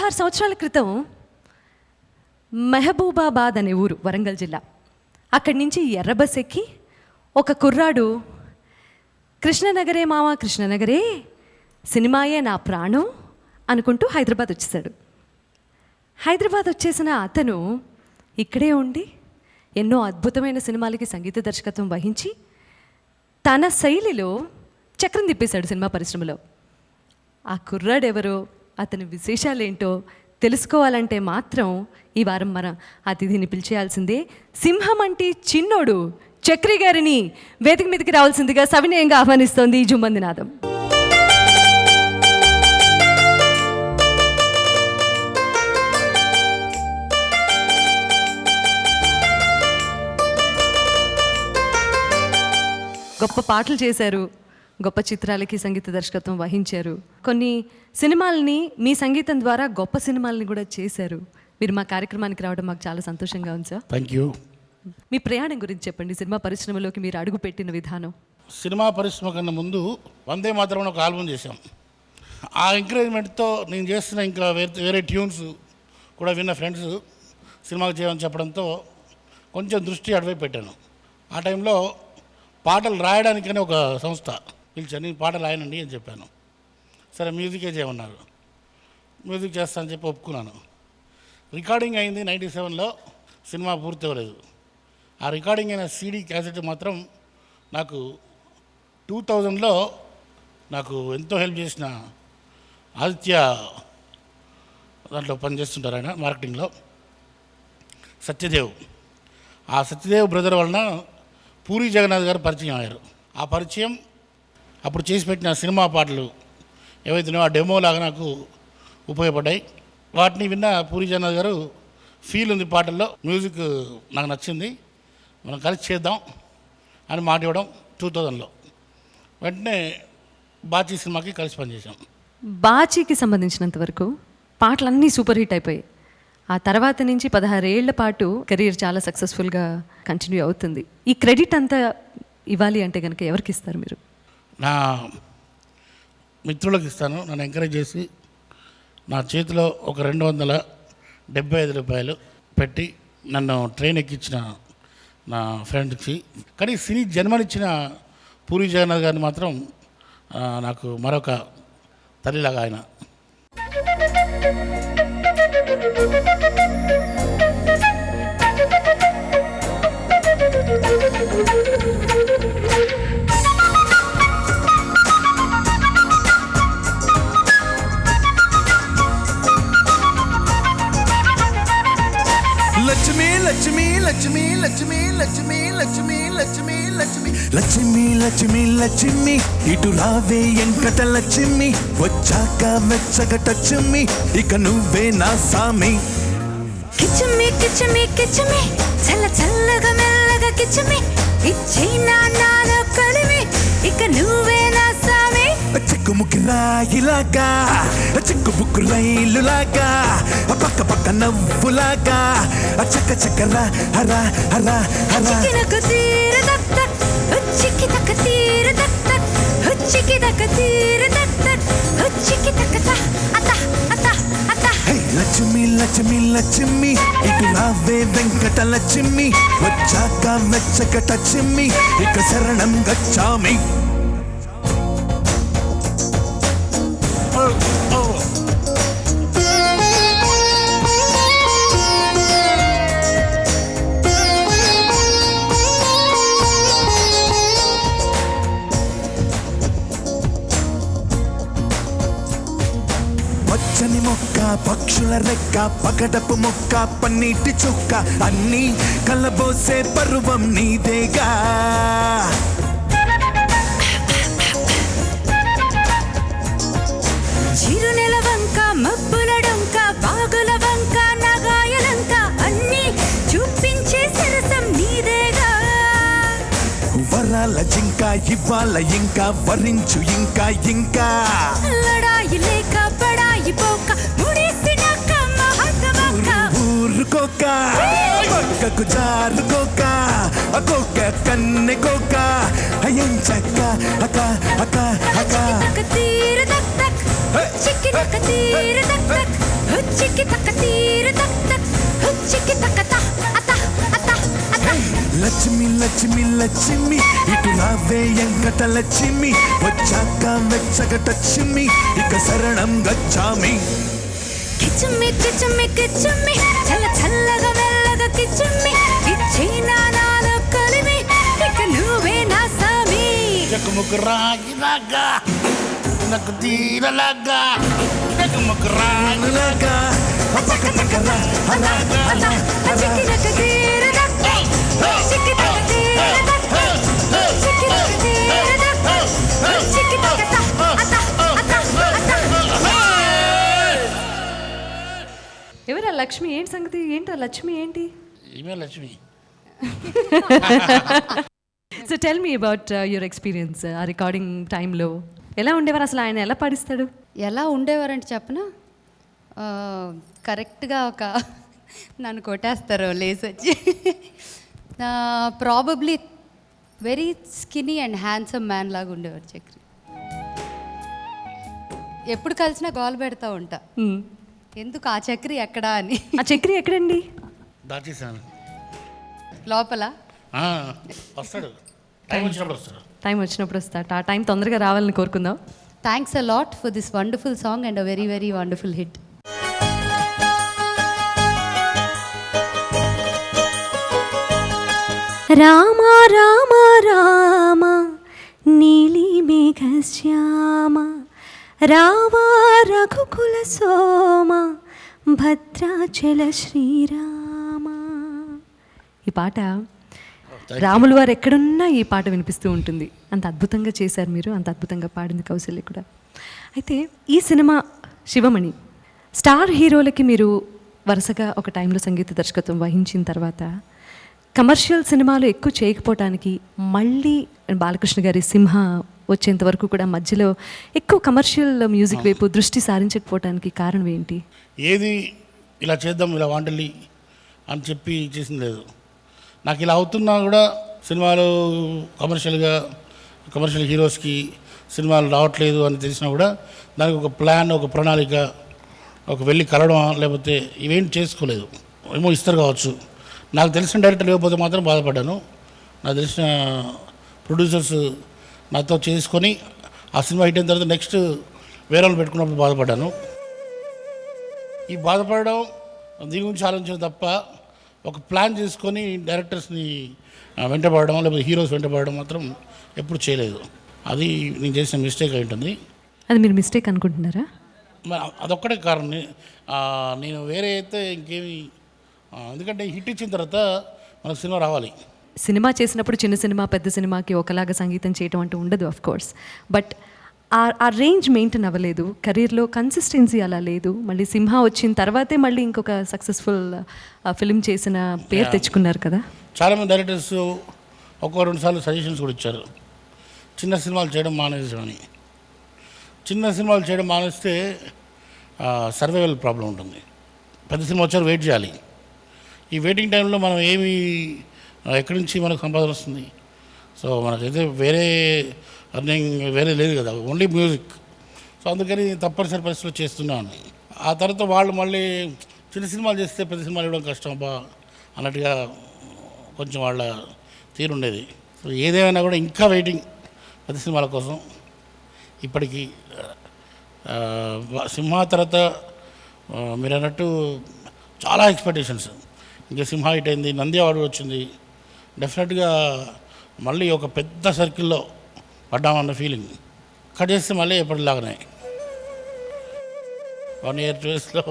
16 సంవత్సరాల క్రితం మహబూబాబాద్ అనే ఊరు, వరంగల్ జిల్లా, అక్కడి నుంచి ఎర్ర బస్ ఎక్కి ఒక కుర్రాడు కృష్ణనగరే మావా కృష్ణనగరే, సినిమాయే నా ప్రాణం అనుకుంటూ హైదరాబాద్ వచ్చేసాడు. హైదరాబాద్ వచ్చేసిన అతను ఇక్కడే ఉండి ఎన్నో అద్భుతమైన సినిమాలకి సంగీత దర్శకత్వం వహించి తన శైలిలో చక్రం తిప్పేశాడు సినిమా పరిశ్రమలో. ఆ కుర్రాడెవరో, అతని విశేషాలేంటో తెలుసుకోవాలంటే మాత్రం ఈ వారం మన అతిథిని పిలిచేయాల్సిందే. సింహం అంటే చిన్నోడు చక్రి గారిని వేదిక మీదకి రావాల్సిందిగా సవినయంగా ఆహ్వానిస్తోంది ఈ జుమ్మందినాదం. గొప్ప పాటలు చేశారు, గొప్ప చిత్రాలకి సంగీత దర్శకత్వం వహించారు, కొన్ని సినిమాలని మీ సంగీతం ద్వారా గొప్ప సినిమాలని కూడా చేశారు. మీరు మా కార్యక్రమానికి రావడం మాకు చాలా సంతోషంగా ఉంది సార్. Thank you. మీ ప్రయాణం గురించి చెప్పండి, సినిమా పరిశ్రమలోకి మీరు అడుగు పెట్టిన విధానం. సినిమా పరిశ్రమ కన్నా ముందు వందే మాత్రం ఒక ఆల్బమ్ చేశాం. ఆ ఎంకరేజ్మెంట్తో నేను చేస్తున్న ఇంకా వేరే ట్యూన్స్ కూడా విన్న ఫ్రెండ్స్ సినిమాకి చేయమని చెప్పడంతో కొంచెం దృష్టి అటువైపు పెట్టాను. ఆ టైంలో పాటలు రాయడానికని ఒక సంస్థ పిలిచాను. నేను పాటలు రాయనండి అని చెప్పాను. సరే మ్యూజికే చేయమన్నారు. మ్యూజిక్ చేస్తానని చెప్పి ఒప్పుకున్నాను. రికార్డింగ్ అయింది 97లో, సినిమా పూర్తి అవ్వలేదు. ఆ రికార్డింగ్ అయిన సీడీ క్యాసెట్ మాత్రం నాకు 2000లో నాకు ఎంతో హెల్ప్ చేసిన ఆదిత్య, దాంట్లో పనిచేస్తుంటారు ఆయన మార్కెటింగ్లో, సత్యదేవ్. ఆ సత్యదేవ్ బ్రదర్ వలన పూరి జగన్నాథ్ గారు పరిచయం అయ్యారు. ఆ పరిచయం అప్పుడు చేసి పెట్టిన సినిమా పాటలు ఏవైతున్నాయో ఆ డెమో లాగా నాకు ఉపయోగపడ్డాయి. వాటిని విన్న పూరి జగన్నాథ్ గారు ఫీల్ ఉంది పాటల్లో, మ్యూజిక్ నాకు నచ్చింది, మనం కలిసి చేద్దాం అని మాట ఇవ్వడం 2000లో. వెంటనే బాచీ సినిమాకి కలిసి పనిచేసాం. బాచీకి సంబంధించినంత వరకు పాటలన్నీ సూపర్ హిట్ అయిపోయాయి. ఆ తర్వాత నుంచి 16 ఏళ్ల పాటు కెరీర్ చాలా సక్సెస్ఫుల్గా కంటిన్యూ అవుతుంది. ఈ క్రెడిట్ అంతా ఇవ్వాలి అంటే కనుక ఎవరికి ఇస్తారు మీరు? నా మిత్రులకు ఇస్తాను. నన్ను ఎంకరేజ్ చేసి నా చేతిలో ఒక 275 రూపాయలు పెట్టి నన్ను ట్రైన్ ఎక్కించిన నా ఫ్రెండ్కి. కానీ సినీ జన్మనిచ్చిన పూరి జగన్నాథ్ గారిని మాత్రం నాకు మరొక తల్లిలాగా ఆయన. లక్ష్మీ లక్ష్మీ లక్ష్మీ లక్ష్మీ లక్ష్మీ లక్ష్మీ లక్ష్మీ లక్ష్మీ లక్ష్మీ లక్ష్మీ లక్ష్మీ ఇటు రావే ఎంకట లక్ష్మి, వచ్చాక వెచ్చగ టచ్మి, ఇక నువ్వే నా సామి. కిచ్చుమి కిచ్చుమి కిచ్చుమి, చల్ల చల్లగా మెల్లగా కిచ్చుమి, ఇచ్చేనా నాలో కలిమి, ఇక నువ్వే నా సామి. చిక్కుముక్కి రాయిలాగా, చిక్కుబుక్కు రైలులాగా, పక్క పక్క నవ్వులాగా, చక్క చక్కరా హరా హరా హరా. చికినకు తీరు దక్ దక్, చికి తక తీరు దక్ దక్, చికి తక తీరు దక్ దక్, చికి తక త అత అత అత. లక్ష్మి లక్ష్మి లక్ష్మి ఇటు రావే వెంకట లక్ష్మి, వచ్చాక వెచ్చక టచ్మి, ఇక శరణం గచ్చామి. పచ్చని మొక్క, పక్షుల రెక్క, పగడపు మొక్క, పన్నీటి చుక్క, అన్నీ కలబోసే పర్వం నీదేగా. చిరునెల వంక, మబ్బుల డొంక, బాగుల వంక, నగాయలంక, అన్నీ చూపించే సరసం నీదేగా. వరాల జింక ఇవ్వాల ఇంకా, వరించు ఇంకా ఇంకా. లడాయి లేక పడాయి పోక, ముడేసినాక మహత్వక. ఊరుకోక పక్కకు జారుకోక, కోక కన్నె కోక, ఎంచక్క అక అక అక. తీరు దక్ దక్, చిక్కి తక తీరు దక్ దక్, చిక్కి తక్క తీరు తక్ తక్ చిక్కి తక్క తా అత అత అత లక్ష్మి లక్ష్మి లక్ష్మి ఇటు రావే వెంకట లక్ష్మి వచ్చాక వెచ్చగటచ్చుమి ఇక శరణం గచ్చామి కిచుమ్మి కిచుమ్మి కిచుమ్మి చల్ల చల్లగా మెల్లగా కిచుమ్మి ఇచ్చేనా నాలో కలిమి ఇక నువ్వే నా సామి జగముకు రాగిలాగా నాకు తీరలాగా జగముకు రాగిలాగా పక్క పక్కరా అలా అలా చిక్కి తక్క తీరు తక్ తక్ చిక్కి తక్క తీరు తక్ తక్ చిక్కి తక్క తీరు తక్ తక్ చిక్కి తక్క తా అత అత అత ఎవరా లక్ష్మి? ఏంటి సంగతి? ఏంటో లక్ష్మి ఏంటి? ఈమె Lakshmi. So tell me about your experience ఆ రికార్డింగ్ టైంలో. ఎలా ఉండేవారు అసలు? ఆయన ఎలా పాడిస్తాడు? ఎలా ఉండేవారంటే చెప్పనా, కరెక్ట్గా ఒక నన్ను కొట్టేస్తారు లేసి వచ్చి. Probably very skinny and handsome man లాగా ఉండేవారు చక్రి. ఎప్పుడు కలిసినా గోల్ పెడతా ఉంటా, ఎందుకు ఆ చక్రి ఎక్కడా అని. ఆ చక్రి ఎక్కడండి? దాచేసాను. లోపల వస్తాడు, టైం వచ్చినప్పుడు వస్తాడు. టైం వచ్చినప్పుడు వస్తాడు. ఆ టైం తొందరగా రావాలని కోరుకుందాం. Thanks a lot for this wonderful song and a very very wonderful hit. Rama Rama Rama నీలి మేఘశ్యామ రావా రఘుకుల సోమ భద్రాచల శ్రీరామ. ఈ పాట రాములు వారు ఎక్కడున్నా ఈ పాట వినిపిస్తూ ఉంటుంది. అంత అద్భుతంగా చేశారు మీరు, అంత అద్భుతంగా పాడింది కౌశల్య కూడా. అయితే ఈ సినిమా శివమణి స్టార్ హీరోలకి మీరు వరుసగా ఒక టైంలో సంగీత దర్శకత్వం వహించిన తర్వాత కమర్షియల్ సినిమాలు ఎక్కువ చేయకపోవటానికి, మళ్ళీ బాలకృష్ణ గారి సింహ వచ్చేంత వరకు కూడా మధ్యలో ఎక్కువ కమర్షియల్ మ్యూజిక్ వైపు దృష్టి సారించకపోవటానికి కారణం ఏంటి? ఏది ఇలా చేద్దాం, ఇలా వాంటలి అని చెప్పి చేసింది లేదు. నాకు ఇలా అవుతున్నా కూడా సినిమాలు కమర్షియల్ హీరోస్కి సినిమాలు రావట్లేదు అని తెలిసినా కూడా దానికి ఒక ప్లాన్, ఒక ప్రణాళిక, ఒక వెళ్ళి కలవడం లేకపోతే ఇవేం చేసుకోలేదు. ఏమో ఇస్తారు కావచ్చు. నాకు తెలిసిన డైరెక్టర్ లేకపోతే మాత్రం బాధపడ్డాను. నాకు తెలిసిన ప్రొడ్యూసర్స్ నాతో చేసుకొని ఆ సినిమా హిట్ అయిన తర్వాత నెక్స్ట్ వేరే వాళ్ళు పెట్టుకున్నప్పుడు బాధపడ్డాను. ఈ బాధపడడం దీని గురించి ఆలోచించడం తప్ప ఒక ప్లాన్ చేసుకొని డైరెక్టర్స్ని వెంటబడడం లేకపోతే హీరోస్ వెంటబడడం మాత్రం ఎప్పుడు చేయలేదు. అది నేను చేసిన మిస్టేక్ అయి ఉంటుంది. అది మీరు మిస్టేక్ అనుకుంటున్నారా? అదొక్కటే కారణం. నేను వేరే అయితే ఇంకేమి, ఎందుకంటే హిట్ ఇచ్చిన తర్వాత మనకు సినిమా రావాలి. సినిమా చేసినప్పుడు చిన్న సినిమా పెద్ద సినిమాకి ఒకలాగా సంగీతం చేయటం అంటూ ఉండదు ఆఫ్ కోర్స్. బట్ ఆ రేంజ్ మెయింటైన్ అవ్వలేదు. కెరీర్లో కన్సిస్టెన్సీ అలా లేదు. మళ్ళీ సింహ వచ్చిన తర్వాతే మళ్ళీ ఇంకొక సక్సెస్ఫుల్ ఫిలిం చేసిన పేరు తెచ్చుకున్నారు కదా. చాలామంది డైరెక్టర్స్ ఒక్కో రెండు సార్లు సజెషన్స్ కూడా ఇచ్చారు, చిన్న సినిమాలు చేయడం మానేసామని. చిన్న సినిమాలు చేయడం మానేస్తే సర్వైవల్ ప్రాబ్లం ఉంటుంది. పెద్ద సినిమా వచ్చారు వెయిట్ చేయాలి. ఈ వెయిటింగ్ టైంలో మనం ఎక్కడి నుంచి మనకు సంపాదన వస్తుంది? సో మనకైతే వేరే అర్నింగ్ వేరే లేదు కదా, ఓన్లీ మ్యూజిక్. సో అందుకని తప్పనిసరి పరిస్థితుల్లో చేస్తున్నాను. ఆ తర్వాత వాళ్ళు మళ్ళీ చిన్న సినిమాలు చేస్తే పెద్ద సినిమాలు ఇవ్వడం కష్టం అబ్బా అన్నట్టుగా కొంచెం వాళ్ళ తీరుండేది. సో ఏదేమైనా కూడా ఇంకా వెయిటింగ్ పెద్ద సినిమాల కోసం. ఇప్పటికీ సింహ తర్వాత మీరు అన్నట్టు చాలా ఎక్స్పెక్టేషన్స్. ఇంకా సింహ హిట్ అయింది, నంది అవార్డు వచ్చింది. డెఫినెట్గా మళ్ళీ ఒక పెద్ద సర్కిల్లో పడ్డామన్న ఫీలింగ్. కట్ చేస్తే మళ్ళీ ఎప్పటిలాగానే 1 year 2 yearsలో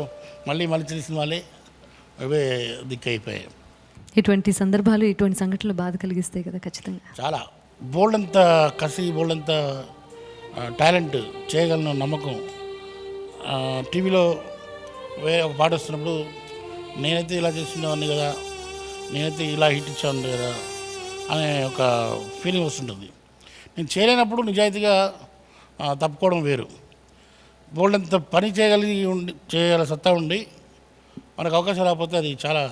మళ్ళీ చిన్న సినిమాలే అవే దిక్కైపోయాయి. ఇటువంటి సందర్భాలు, ఇటువంటి సంఘటనలు బాధ కలిగిస్తాయి కదా ఖచ్చితంగా. చాలా బోల్డంత కసి, బోల్డంత టాలెంట్, చేయగలను నమ్మకం. టీవీలో ఒక పాట వస్తున్నప్పుడు నేనైతే ఇలా చేస్తుండేవాడిని కదా, నేనైతే ఇలా హిట్ ఇచ్చాను కదా అనే ఒక ఫీలింగ్ వస్తుంటుంది. నేను చేయలేనప్పుడు నిజాయితీగా తప్పుకోవడం వేరు. బోల్డంత పని చేయగల సత్తా ఉండి మనకు అవకాశం రాకపోతే అది చాలా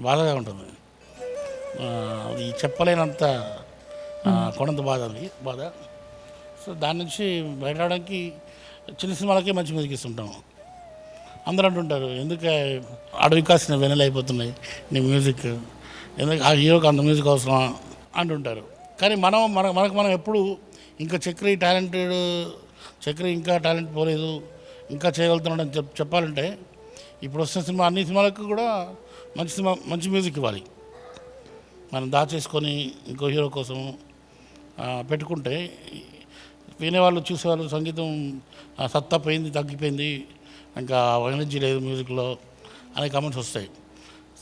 బాధగా ఉంటుంది. అది చెప్పలేనంత కొండంత బాధ. సో దాని నుంచి బయటపడడానికి చిన్న సినిమాలకే మంచి మ్యూజిక్ ఇస్తుంటాం. అందరూ అంటుంటారు, ఎందుకు అడవి కాసిన వెనెల అయిపోతున్నాయి నీ మ్యూజిక్, ఎందుకు ఆ హీరోకి అంత మ్యూజిక్ అవసరమా అంటుంటారు. కానీ మనకు మనం ఎప్పుడు ఇంకా చక్రి ఇంకా టాలెంట్ పోలేదు, ఇంకా చేయగలుగుతున్నాడని చెప్పాలంటే ఇప్పుడు వస్తున్న సినిమా అన్ని సినిమాలకు కూడా మంచి మ్యూజిక్ ఇవ్వాలి. మనం దాచేసుకొని ఇంకో హీరో కోసం పెట్టుకుంటే వినేవాళ్ళు చూసేవాళ్ళు సంగీతం సత్తా పోయింది, తగ్గిపోయింది, ఇంకా ఎనర్జీ లేదు మ్యూజిక్లో అనే కామెంట్స్ వస్తాయి.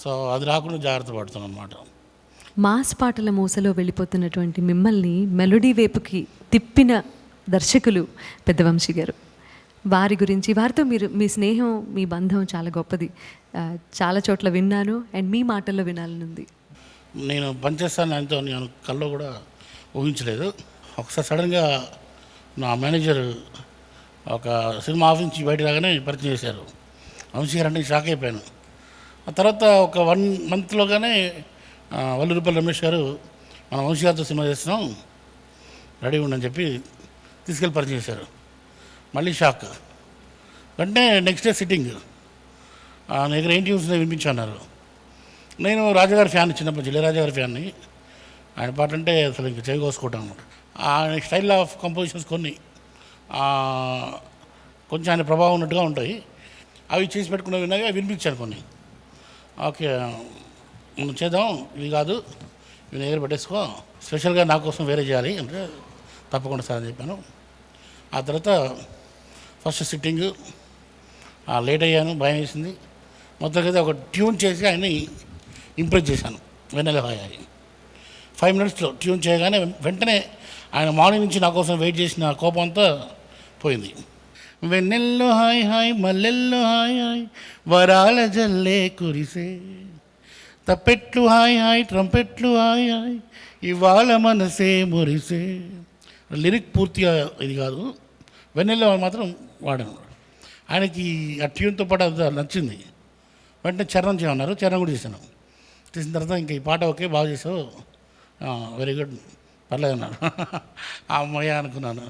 సో అది రాకుండా జాగ్రత్త పడుతున్నాం అన్నమాట. మాస్ పాటల మూసలో వెళ్ళిపోతున్నటువంటి మిమ్మల్ని మెలోడీ వైపుకి తిప్పిన దర్శకులు పెద్దవంశీ గారు. వారి గురించి, వారితో మీ స్నేహం, మీ బంధం చాలా గొప్పది. చాలా చోట్ల విన్నాను అండ్ మీ మాటల్లో వినాలనుంది. నేను పనిచేస్తాను ఆయనతో నేను కల్లో కూడా ఊహించలేదు. ఒకసారి సడన్గా నా మేనేజర్ ఒక సినిమా ఆఫీస్ నుంచి బయట రాగానే పరిచయం చేశారు. వంశీ గారు అంటే షాక్ అయిపోయాను. ఆ తర్వాత ఒక 1 మంత్లోగానే వల్లురుపల్లి రమేష్ గారు మన వంశీ గారితో సినిమా చేస్తున్నాం, రెడీ ఉండని చెప్పి తీసుకెళ్ళి పరిచయం చేశారు. మళ్ళీ షాక్. వెంటనే నెక్స్ట్ డే సిట్టింగ్ నా దగ్గర ఏంటి చూసిన వినిపించన్నారు. నేను రాజాగారి ఫ్యాన్, చిన్నప్పటి ఇళయరాజా ఫ్యాన్ని. ఆయన పాట అంటే అసలు ఇంకా చెవి కోసుకోవటం అనమాట. ఆయన స్టైల్ ఆఫ్ కంపోజిషన్స్ కొన్ని కొంచెం ఆయన ప్రభావం ఉన్నట్టుగా ఉంటాయి. అవి చేసి పెట్టుకున్న విన్నాగా వినిపించాను కొన్ని. ఓకే మనం చేద్దాం, ఇవి కాదు ఇవి దగ్గర పెట్టేసుకో, స్పెషల్గా నా కోసం వేరే చేయాలి అంటే తప్పకుండా సార్ అని చెప్పాను. ఆ తర్వాత ఫస్ట్ సిట్టింగ్ లేట్ అయ్యాను, భయం వేసింది. మొత్తం కదా ఒక ట్యూన్ చేసి ఆయన్ని ఇంప్రెస్ చేశాను. వెన్నెల హాయ్ 5 minutesలో ట్యూన్ చేయగానే వెంటనే ఆయన మార్నింగ్ నుంచి నా కోసం వెయిట్ చేసిన కోపం అంతా పోయింది. వెన్నెల్లో హాయ్ హాయ్ మల్లెల్లో హాయ్ హాయ్ వరాల జల్లే కురిసే, తప్పెట్లు హాయ్ హాయ్ ట్రంపెట్లు హాయ్ హాయ్ ఇవాళ మనసే మురిసే. లిరిక్ పూర్తిగా ఇది కాదు, వెన్నెల్లో మాత్రం వాడాను. ఆయనకి ఆ ట్యూన్తో పాటు అది నచ్చింది. వెంటనే చరణం చేయమన్నారు, చరణం కూడా చేశాను. చేసిన తర్వాత ఇంకా ఈ పాట ఓకే బాగా చేసావు, వెరీ గుడ్, పర్లేదు అన్నాడు. ఆ అమ్మాయి అనుకున్నాను.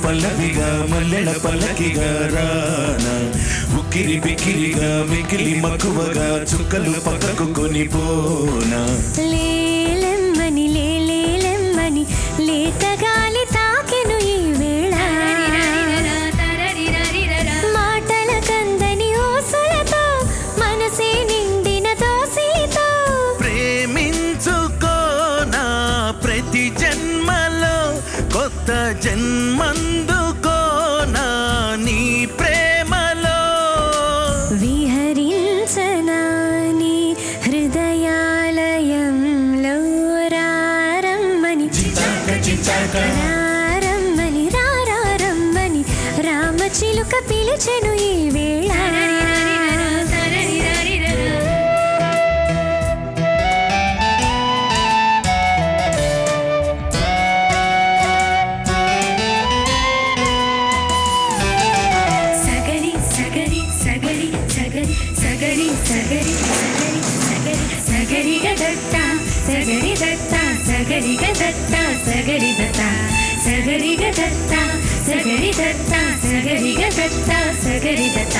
పల్లవిగా మల్లెల పల్లకిగా రానా, ఉక్కిరి బిక్కిరిగా మికిలి మక్కువగా చుక్కలు పక్కకు కొనిపోనా. లేలెమ్మని లేలేలెమ్మని లేత గాలి తాకెను ఈ వేళ, మాటల కందని ఊసులతో మనసే నిండిన దోసితో. ప్రేమించుకోనా ప్రతి జన్మలో కొత్త జన్మందుకోనా నీ ప్రేమలో, విహరించనా నీ హృదయాలయంలో. రారమ్మని రారమ్మని రారమ్మని రామచిలుక పిలిచెను ఈ వేళ. సగరి దత్త సగరి దత్త సగరి దత్త సగరి దత్త సగరి దత్త సగరి దత్త సగరి దత్త.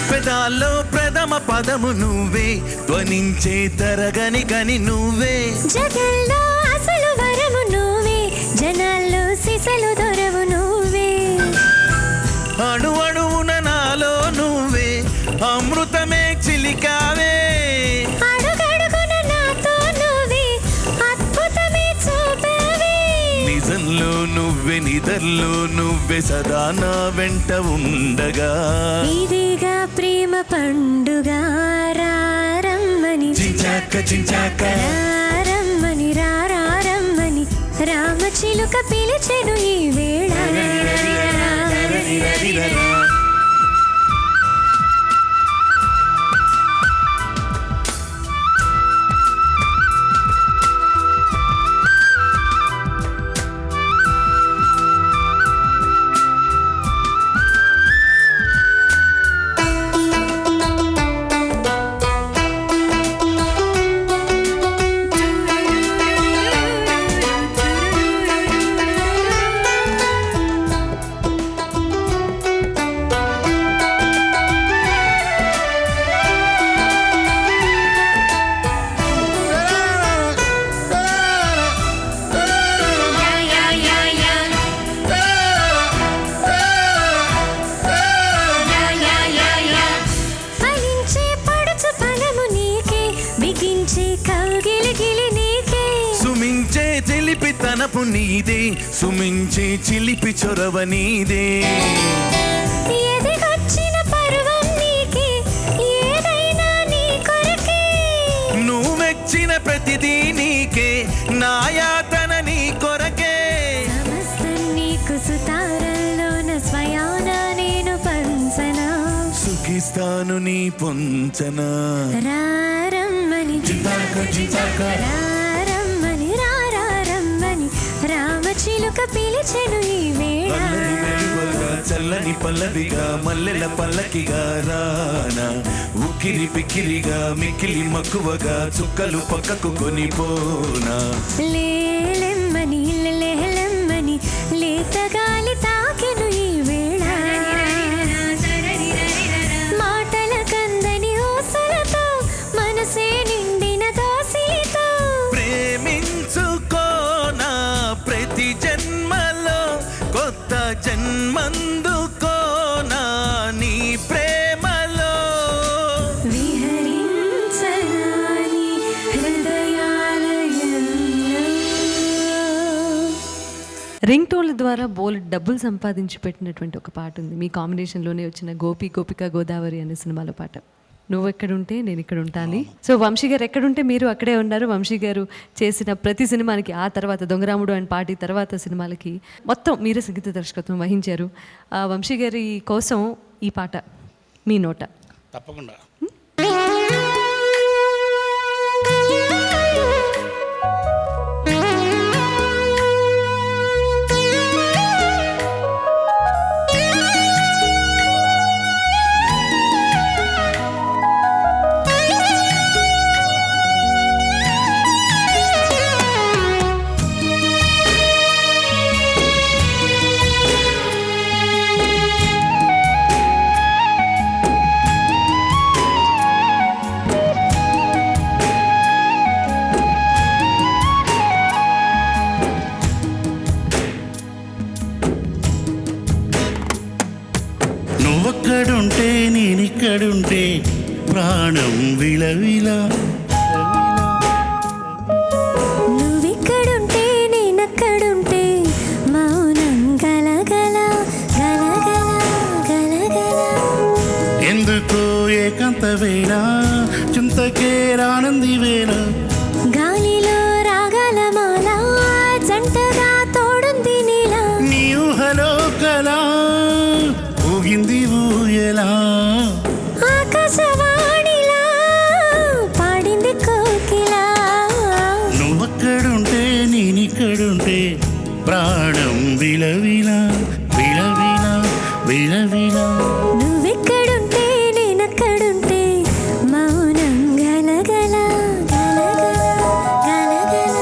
పెదాల్లో ప్రథమ పదము నువ్వే, ధ్వనించే తరగని గని నువ్వే, జగల్లో అసలు వరము నువ్వే, జనాల్లో సిసలు దొరవు నువ్వే. అణు అణువున నాలో నువ్వే, అమృతమే చిలికావే. కౌగిల్లో నువ్వే సదా నా వెంట ఉండగా ఇదిగా ప్రేమ పండుగ రారమ్మని చించాక చించాక రారమ్మని రారమ్మని రామచిలుక పిలిచెను ఈ వేళ ఫలించే పడుచు ఫలము నీకే బిగించే కౌగిలిగిలి నీకే సుమించే చిలిపి తనపు నీదే సుమించే చిలిపి చొరవ నీదే ఎదిగొచ్చిన పర్వం నీకే ఏదైనా నీ కొరకే నువ్వెచ్చిన ప్రతిదీ నీకే నా యాతన నీ కొరకే సమస్తం నీకు సుతారంలోన స్వయాన నేను పంచనా సుఖిస్తాను నీ పొంచన రారమ్మని చింతాక చింతాక రారమ్మని రారమ్మని రామచిలుక పిలిచెను ఈ వేళ అల్లరి వెలువగా చల్లని పల్లవిగా మల్లెల పల్లకిగా రానా ఉక్కిరి పిక్కిరిగా మిక్కిలి మక్కువగా చుక్కలు పక్కకు కొనిపోనా లేలెమ్మని లేలెమ్మని లేత గాలి తాకెను ఈ వేళ మాటల కందని ఊసలతో మనసే నిండిన దోసిలితో ప్రేమించుకోనా ప్రతి జన్మలో కొత్త జన్మందుకోనా నీ ప్రేమలో విహరించనాని హృదయాలయంలో రింగ్ టోన్ల ద్వారా బోల్ డబ్బులు సంపాదించి పెట్టినటువంటి ఒక పాట ఉంది మీ కాంబినేషన్లోనే వచ్చిన గోపి గోపిక గోదావరి అనే సినిమాలో పాట నువ్వు ఎక్కడుంటే నేను ఇక్కడ ఉంటాను. సో వంశీ గారు ఎక్కడుంటే మీరు అక్కడే ఉన్నారు. వంశీ గారు చేసిన ప్రతి సినిమానికి ఆ తర్వాత దొంగరాముడు అండ్ పార్టీ తర్వాత సినిమాలకి మొత్తం మీరే సంగీత దర్శకత్వం వహించారు. వంశీ గారి కోసం ఈ పాట మీ నోట. తప్పకుండా. నువ్వక్కడుంటే నేనిక్కడుంటే ప్రాణం విలవిలా నువ్విక్కడుంటే నేనక్కడుంటే మౌనం గలగల గలగల గలగల ఎందుకో ఏకాంత వేళ చింతకే రానంది వేళ గాలిలో రాగాల మాల జంటగా తోడుంది నీలా నీ ఊహలో కలా ఊగింది ఊయలా ఆకాశవాణిలా పాడింది కోకిలా నువ్వక్కడుంటే నేనిక్కడుంటే ప్రాణం విలవిలా విలవిలా విలవిలా నువ్వెక్కడుంటే నేనక్కడుంటే మౌనం గలగల గలగల గలగల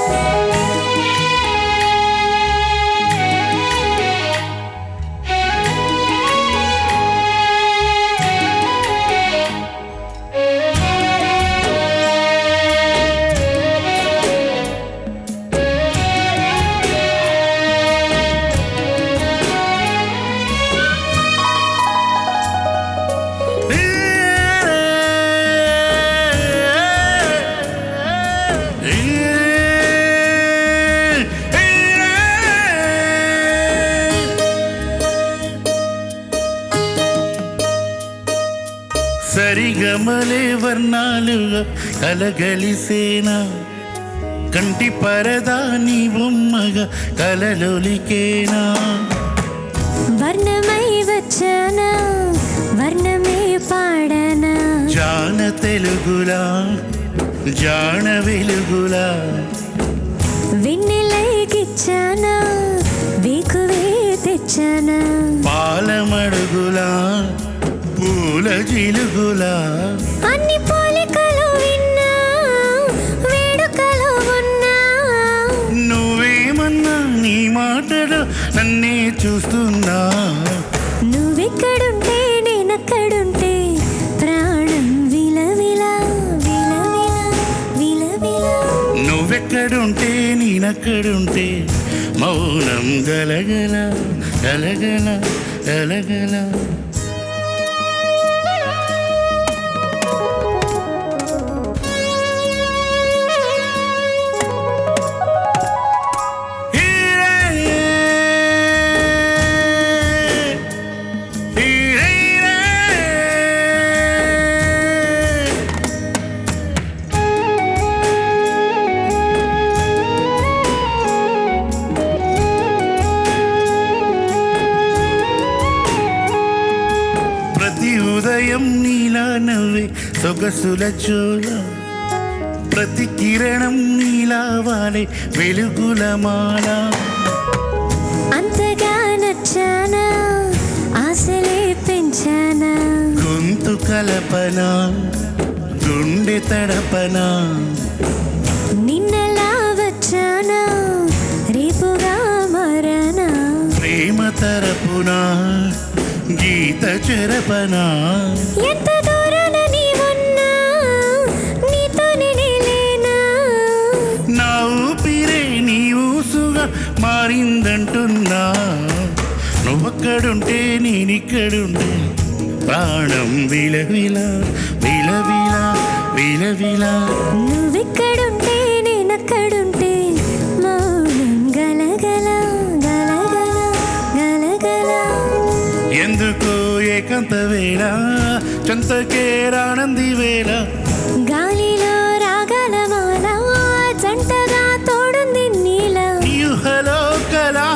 సరిగమలే వర్ణాలుగా కలగలిసేనా కంటి పరదా నీ బొమ్మగా కలలొలికేనా వర్ణమై వచ్చానా వర్ణమే పాడనా జాన తెలుగులా జాన వెలుగులా వెన్నెలైకిచ్చానా వేకువే తెచ్చానా పాలమడుగులా పూల జిలుగులా అన్ని పోలికలు విన్నా వేడుకలు ఉన్నా నువ్వేమన్నా నీ మాటలు నన్నే చూస్తున్నా నువ్వెక్కడుంటే నేనక్కడుంటే ప్రాణం విలవిలా విలవిలా విలవిలా నువ్వెక్కడుంటే నేనక్కడుంటే మౌనం గలగల గలగల గలగల ప్రతి ఉదయం నీలా నవ్వే సొగసుల చోల ప్రతి కిరణం నీలా వాలే వెలుగుల మాల అంతగా నచ్చానా ఆశలే పెంచానా గొంతు కలపన గుండె తడపన నిన్నలా వచ్చానా రేపుగా మరనా ప్రేమ తరపున గీత చెరపన ఎంత దూరాన నీవున్నా నీతోనే నేలేనా నా ఊపిరే నీ ఊసుగా మారిందంటున్నా నువ్వక్కడుంటే నేనిక్కడుంటే ప్రాణం విలవిల విలవిల విలవిల నువ్వెక్కడుంటే నేనక్కడుంటే మౌనం గలగల గలగల గలగల ఎందుకో ఏకాంత వేళ చంతకే రానంది వేళ గాలిలో రాగల మాల జంటగా తోడుంది నీల యూహలో కలా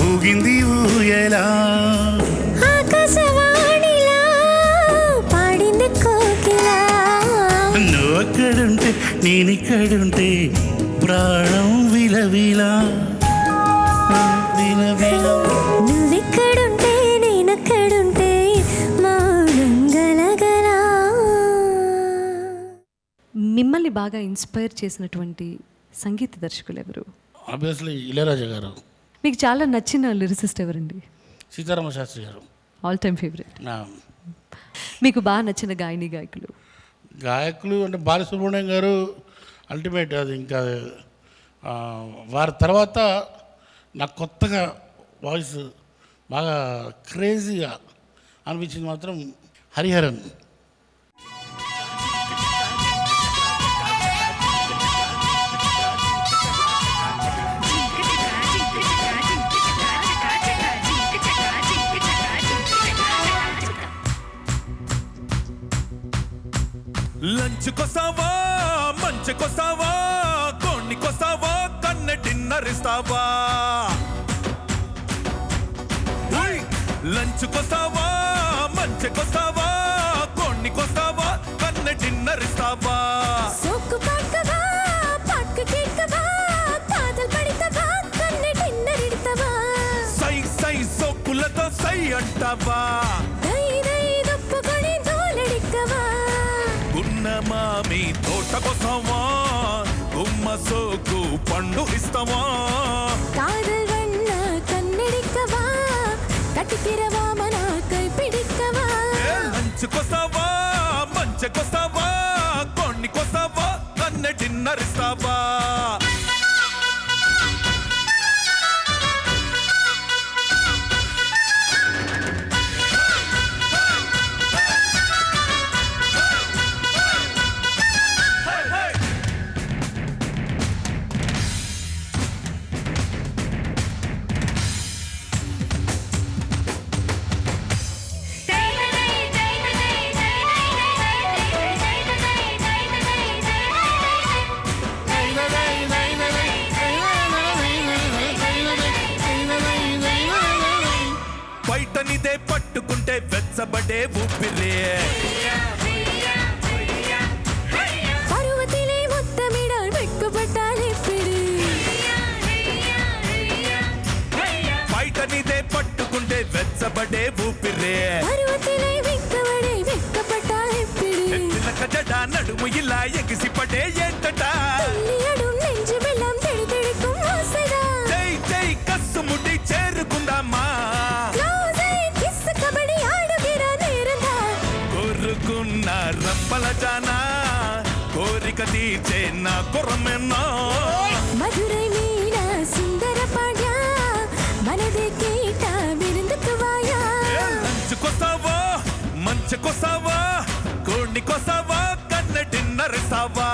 ఊగింది ఊయలా ఆకాశవాణిలా పాడింది కోకిలా నువ్వక్కడుంటే నేనిక్కడుంటే ప్రాణం విలవిలా విలవిల నువ్వెక్కడుంటే నేనక్కడుంటే మౌనం గలగల మిమ్మల్ని బాగా ఇన్స్పైర్ చేసినటువంటి సంగీత దర్శకులు ఎవరు? ఆబ్వియస్లీ ఇళయరాజా గారు, మీకు చాలా నచ్చిన లిరిసిస్ట్ ఎవరండి? సీతారామ శాస్త్రి గారు. All time favourite. నా మీకు బాగా నచ్చిన గాయని గాయకులు? గాయకులు అంటే బాలసుబ్రహ్మణ్యం గారు అల్టిమేట్. అది ఇంకా వారి తర్వాత నాకు కొత్తగా వాయిస్ బాగా క్రేజీగా అనిపించింది మాత్రం హరిహరన్. లంచ్ కొసావా మంచి కొసావా కొన్ని కొసావా కన్న డిన్నర్ ఇస్తావా లంచ్ కొసావా మంచి కొసావా కొన్ని కొసావా కన్న డిన్నర్ ఇస్తావా సోకు పక్కవా పక్క కేకవా కాదల్ పడితవా కన్నే డిన్నర్ ఇడతవా సై సై సోకులతో సై అంటావా దై దై దప్పుకొని దోలడిక్కవా గున్న మామి తోట కొసావా గుమ్మ సోకు పండు ఇస్తావా కాదల్ వల్ల కన్నడిక్కవా కటికిరవా మన కై పిడిక్కవా లంచ్ కొసావా మంచి కొసావా కొన్ని కొసావా కన్న డిన్నర్ ఇస్తావా బయటనిదే పట్టుకుంటే వెచ్చబడే ఊపిరే పర్వతిలే మొత్తమిడ వెక్కుపట్టాలెప్పుడు బయటనిదే పట్టుకుంటే వెచ్చబడే ఊపిరే పర్వతిలే వెక్కపట్టాలెప్పుడు చిలక జడ నడుము ఇలా ఎగిసిపడే ఏంటట తుల్లియడు నెంజి బెల్లం తెడితెడిக்கும் ఆసరా జై జై కస్సుముడి చేరుకుందామా క్లోజ్ అయి కిస్ కబడి ఆడుగిరా నేరదా కోరుకున్న రంపల జానా కోరిక తీర్చే నా కొరమెన్నో మధురై మీన సుందర పాడ్యా మనదే కేట విరుందుకువాయా లంచుకొస్తావా మంచుకొస్తావా కోడికొస్తావా కన్న డిన్నర్ ఇస్తావా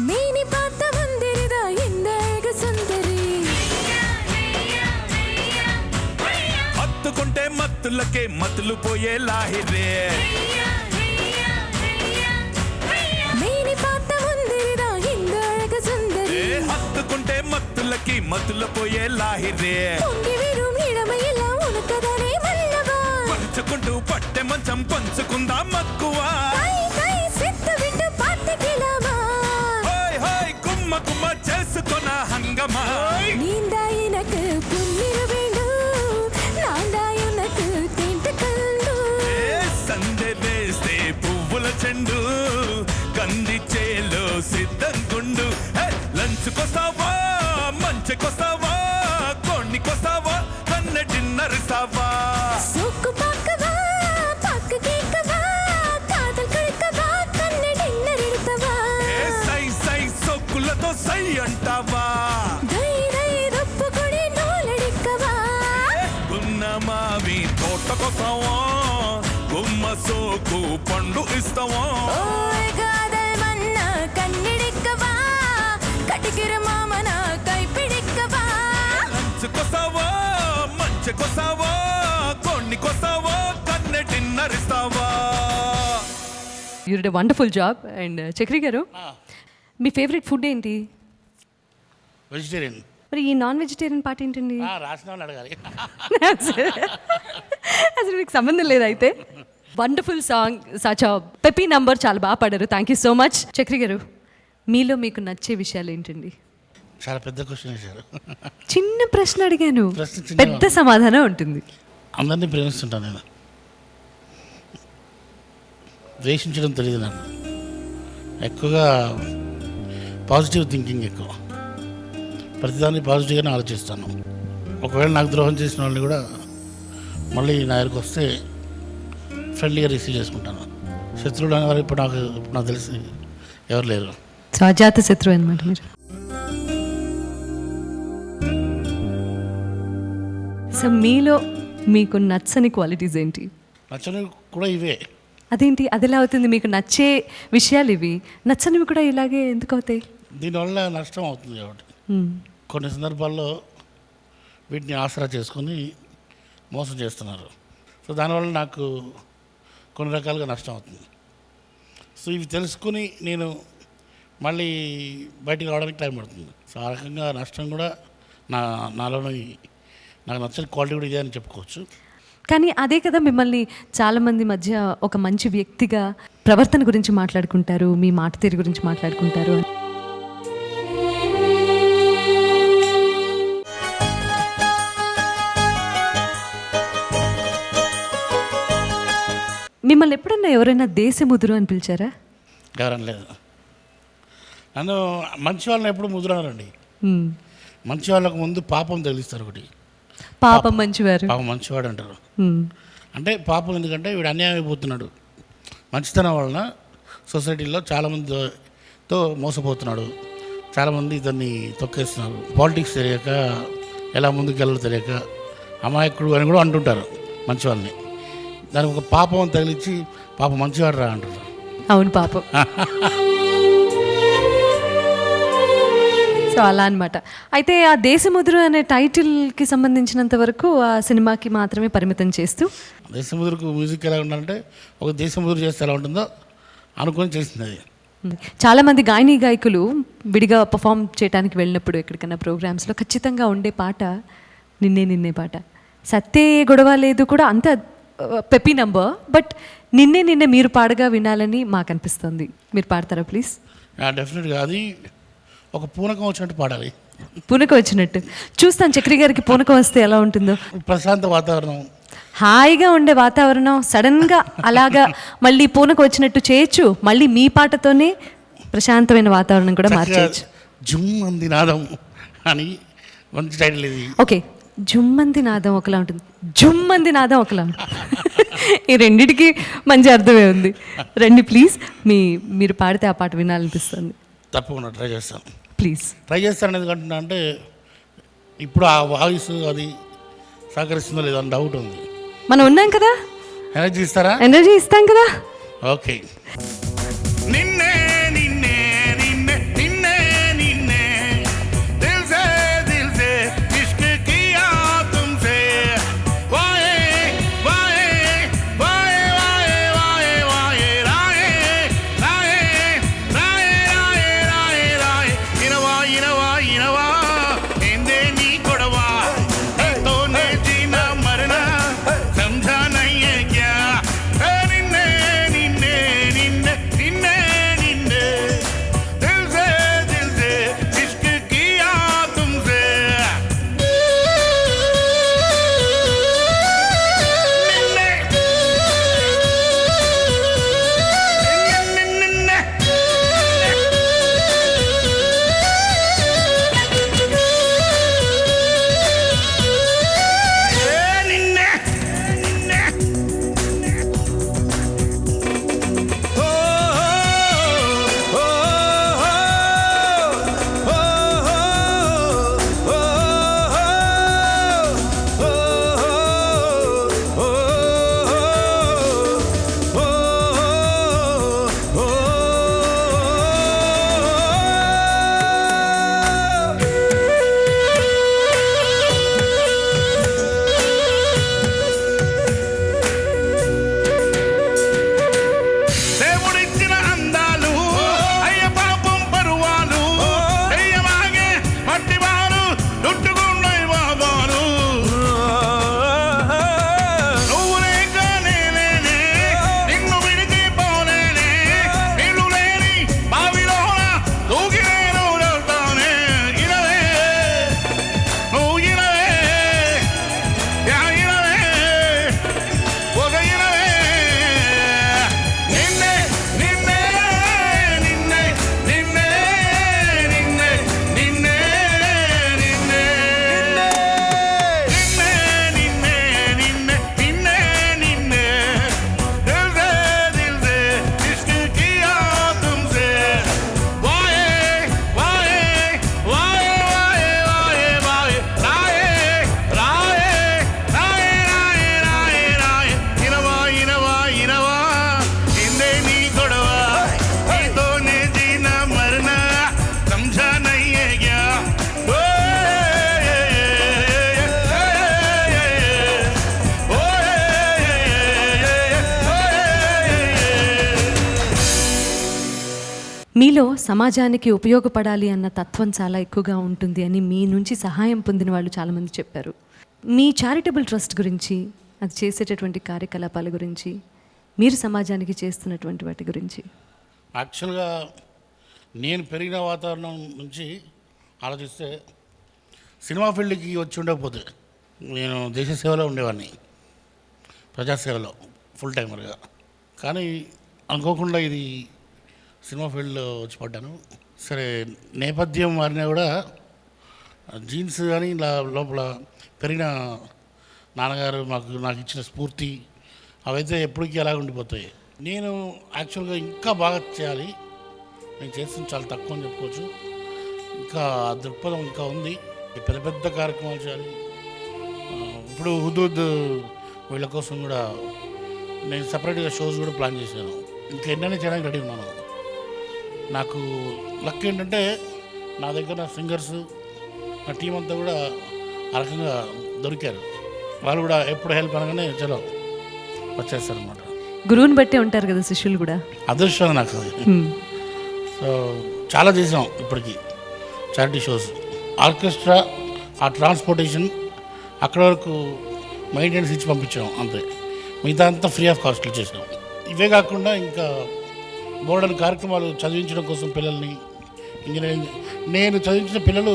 మేని పాత మందిరద ఎందైగ సుందరి హత్తుకుంటే మత్తులకే మతులు పోయే లాహిరే మేని పాత మందిరద ఎందైగ సుందరి హత్తుకుంటే మత్తులకి మతులు పోయే లాహిరే పొంగి విరుం ఇడమయ్యలా ఉనకదనే మల్లవా పంచుకుంటూ పట్టె మంచం పంచుకుందా మక్కువా కై కై సెత్తు విట్టు పాతికిలామా హోయ్ హోయ్ కుమ్మ కుమ్మ చేసుకొన హంగమా நீந்தாயினக்கு புன்னிரு வேண்டும் நான்தாயுனக்கு தேண்டு கண்டு సందె వేస్తే పువ్వుల చెండు కంది చేలో సిద్ధంగుండు లంచుకొస్తావా మంచుకొస్తావా కొన్నికొస్తావా కన్న డిన్నర్ ఇస్తావా సోకు పాకవా పాక కేకవా కాదల్ కడకవా కన్న డిన్నర్ ఇడతవా సై సై సొక్కులతో సై అంటావా దై దై రప్పు కొడి నోలడిక్కవా ఉన్న మావి తోటకొస్తావా గుమ్మ సోకు పండు ఇస్తావా ఓయ్ కాదల్ మన్న కన్నిడిక్కవా కటికిర మామన కైపిడిక్కవా లంచుకొస్తావా మంచుకొస్తావా కొన్నికొస్తావా కన్న డిన్నర్ ఇస్తావా you did a wonderful job. And Chakri గారు, మీ ఫేవరెట్ ఫుడ్ ఏంటి? వెజిటేరియన్ మరి ఈ నాన్ వెజిటేరియన్ పార్ట్ ఏంటండి? రాసిన వాళ్ళు అడగాలి. అసలు మీకు సంబంధం లేదు అయితే. Wonderful song, such peppy number, చాలా బాగా పాడారు. Thank you so much. Chakri గారు, మీలో మీకు నచ్చే విషయాలు ఏంటండి? చాలా పెద్ద క్వశ్చన్ వేశారు. చిన్న ప్రశ్న అడిగాను, ప్రశ్న చిన్న. పెద్ద సమాధానం ఉంటుంది. అందరినీ ప్రేమిస్తుంటాను నేను. ద్వేషించడం తెలియదు నాకు. ఎక్కువగా పాజిటివ్ థింకింగ్ ఎక్కువ. ప్రతిదాన్ని పాజిటివ్గానే ఆలోచిస్తాను. ఒకవేళ నాకు ద్రోహం చేసిన వాళ్ళని కూడా మళ్ళీ నా దగ్గరికి వస్తే ఫ్రెండ్లీగా రిసీవ్ చేసుకుంటాను. శత్రువులు అనేవారు ఇప్పుడు నాకు తెలిసి ఎవరు లేరు. సో అజాత శత్రువు అనమాట మీరు. సో మీలో మీకు నచ్చని క్వాలిటీస్ ఏంటి? నచ్చని కూడా ఇవే. అదేంటి, అది ఎలా అవుతుంది? మీకు నచ్చే విషయాలు ఇవి, నచ్చనివి కూడా ఇలాగే ఎందుకు అవుతాయి? దీనివల్ల నష్టం అవుతుంది కాబట్టి కొన్ని సందర్భాల్లో వీటిని ఆసరా చేసుకొని మోసం చేస్తున్నారు. సో దానివల్ల నాకు కొన్ని రకాలుగా నష్టం అవుతుంది. సో ఇవి తెలుసుకుని నేను మళ్ళీ బయటికి రావడానికి టైం పడుతుంది. సో ఆ రకంగా నష్టం కూడా నాలోని నాకు నచ్చని క్వాలిటీ కూడా ఇదే అని చెప్పుకోవచ్చు. కానీ అదే కదా మిమ్మల్ని చాలామంది మధ్య ఒక మంచి వ్యక్తిగా, ప్రవర్తన గురించి మాట్లాడుకుంటారు, మీ మాట తీరు గురించి మాట్లాడుకుంటారు. మిమ్మల్ని ఎప్పుడన్నా ఎవరైనా దేశముదురు అని పిలిచారా? ఎవరని లేదు. నన్ను మంచి వాళ్ళని ఎప్పుడు ముద్రన్నారండి. మంచి వాళ్ళకు ముందు పాపం తెలుస్తారు. ఒకటి పాపం మంచివారు, పాపం మంచివాడు అంటారు. అంటే పాపం ఎందుకంటే వీడు అన్యాయం అయిపోతున్నాడు. మంచితనం వలన సొసైటీలో చాలామందితో మోసపోతున్నాడు. చాలామంది ఇతన్ని తొక్కేస్తున్నారు. పాలిటిక్స్ తెలియక, ఎలా ముందుకు వెళ్ళాలో తెలియక అమాయకుడు అని కూడా అంటుంటారు మంచి వాళ్ళని. దానికి ఒక పాపం తగిలించి పాపం మంచివాడు రా అంటారు. అవును పాపం. సో అలా అనమాట. అయితే ఆ దేశముద్రు అనే టైటిల్కి సంబంధించినంత వరకు ఆ సినిమాకి మాత్రమే పరిమితం చేస్తూ దేశముద్రకు మ్యూజిక్ ఎలా ఉండాలంటే ఒక దేశముద్రు చేస్తే ఎలా ఉంటుందో అనుకొని చేసింది అది. చాలామంది గాయని గాయకులు విడిగా పర్ఫామ్ చేయడానికి వెళ్ళినప్పుడు ఎక్కడికైనా ప్రోగ్రామ్స్లో ఖచ్చితంగా ఉండే పాట నిన్నే నిన్నే పాట. సత్తే గొడవ లేదు కూడా అంత పెప్పీ నంబర్, బట్ నిన్నే నిన్నే మీరు పాడగా వినాలని మాకు అనిపిస్తుంది. మీరు పాడతారా ప్లీజ్? డెఫినెట్గా అది ఒక పూనకం వచ్చినట్టు పాడాలి. పూనకం వచ్చినట్టు చూస్తాను. చక్రి గారికి పూనకం వస్తే ఎలా ఉంటుందో. ప్రశాంత వాతావరణం, హాయిగా ఉండే వాతావరణం సడన్గా అలాగా మళ్ళీ పూనకం వచ్చినట్టు చేయొచ్చు. మళ్ళీ మీ పాటతోనే ప్రశాంతమైన వాతావరణం కూడా మార్చేయచ్చు. జుమ్ అంది నాదం అని మంచి టైటిల్ ఇది. ఓకే, జుమ్మంది నాదం ఒకలా ఉంటుంది, జుమ్మంది నాదం ఒకలా ఉంటుంది. ఈ రెండిటికి మంచి అర్థమే ఉంది. రండి ప్లీజ్, మీరు పాడితే ఆ పాట వినాలనిపిస్తుంది. తప్పకుండా ట్రై చేస్తాను. ప్లీజ్ ట్రై చేస్తాను. ఎందుకంటున్నా అంటే ఇప్పుడు ఆ వాయిస్ అది సహకరిస్తుందో లేదో అని డౌట్ ఉంది. మనం ఉన్నాం కదా, ఎనర్జీ ఇస్తారా? ఎనర్జీ ఇస్తాం కదా. ఓకే. నిన్నే నిన్నే నిన్నే నిన్నే నిన్నే దిల్ సే ఇష్క్ కియా తుమ్సే వాయే వాయే వాయే వాయే వాయే వాయే రాయే రాయే రాయే రాయే రాయే రాయే ఇనవా ఇనవా ఇనవా ఏందే నీ గొడవ తోనే జీనా మరనా समझा नहीं है क्या निन्ने निन्ने निन्ने निन्ने निन्ने दिल से इश्क किया तुमसे निन्ने निन्ने निन्ने దేవుడిచ్చిన అందాలు అయ్య పాపం పరువాలు దెయ్యమాగే మట్టివారు చుట్టుకున్న బాబాలు నువ్వు లేక నేనేనే నిన్ను విడిచి పోలేనే నీళ్ళు లేని బావిలోన దూకి నేను వెళ్తానే ఇనవే నువ్వు ఇనవే ఇనవే ఒక ఇనవే నిన్నే నిన్నే నిన్నే నిన్నే నిన్నే నిన్నే నిన్నే నిన్నే నిన్నే నిన్నే నిన్నే दिल से इश्क किया तुमसे वाये वाये वाये वाये वाये वाये राये राये राये राये राये इनवा इनवा इनवा इंदे नी गొడవ నీతోనే జీనా మరనా समझा नहीं है क्या మీలో సమాజానికి ఉపయోగపడాలి అన్న తత్వం చాలా ఎక్కువగా ఉంటుంది అని మీ నుంచి సహాయం పొందిన వాళ్ళు చాలామంది చెప్పారు. మీ చారిటబుల్ ట్రస్ట్ గురించి, అది చేసేటటువంటి కార్యకలాపాల గురించి, మీరు సమాజానికి చేస్తున్నటువంటి వాటి గురించి. యాక్చువల్గా నేను పెరిగిన వాతావరణం నుంచి ఆలోచిస్తే సినిమా ఫీల్డ్కి వచ్చి ఉండకపోతే నేను దేశ సేవలో ఉండేవాడిని, ప్రజాసేవలో ఫుల్ టైమర్గా. కానీ అనుకోకుండా ఇది సినిమా ఫీల్డ్లో వచ్చి పడ్డాను. సరే, నేపథ్యం మారినా కూడా జీన్స్ కానీ ఇలా లోపల పెరిగిన నాన్నగారు నాకు ఇచ్చిన స్ఫూర్తి అవైతే ఎప్పటికీ అలాగ ఉండిపోతాయి. నేను యాక్చువల్గా ఇంకా బాగా చేయాలి, నేను చేస్తుంది చాలా తక్కువ అని చెప్పుకోవచ్చు. ఇంకా దృక్పథం ఇంకా ఉంది, పెద్ద పెద్ద కార్యక్రమాలు చేయాలి. ఇప్పుడు హుదూద్ వీళ్ళ కోసం కూడా నేను సపరేట్గా షోస్ కూడా ప్లాన్ చేశాను. ఇంకా ఎన్నైనా చేయడానికి రెడీ ఉన్నాను. నాకు లక్ ఏంటంటే నా దగ్గర సింగర్స్, నా టీం అంతా కూడా ఆ రకంగా దొరికారు. వాళ్ళు కూడా ఎప్పుడు హెల్ప్ అనగానే చలో వచ్చేస్తారు అనమాట. గురువుని బట్టే ఉంటారు కదా శిష్యులు కూడా. అదృష్టం నాకు అది. సో చాలా చేసాం ఇప్పటికి చారిటీ షోస్. ఆర్కెస్ట్రా, ఆ ట్రాన్స్పోర్టేషన్ అక్కడ వరకు మెయింటెనెన్స్ ఇచ్చి పంపించాం అంతే. మిగతా అంతా ఫ్రీ ఆఫ్ కాస్ట్లో చేసాం. ఇవే కాకుండా ఇంకా బోర్డన్ కార్యక్రమాలు చదివించడం కోసం పిల్లల్ని, ఇంజనీరింగ్ నేను చదివించిన పిల్లలు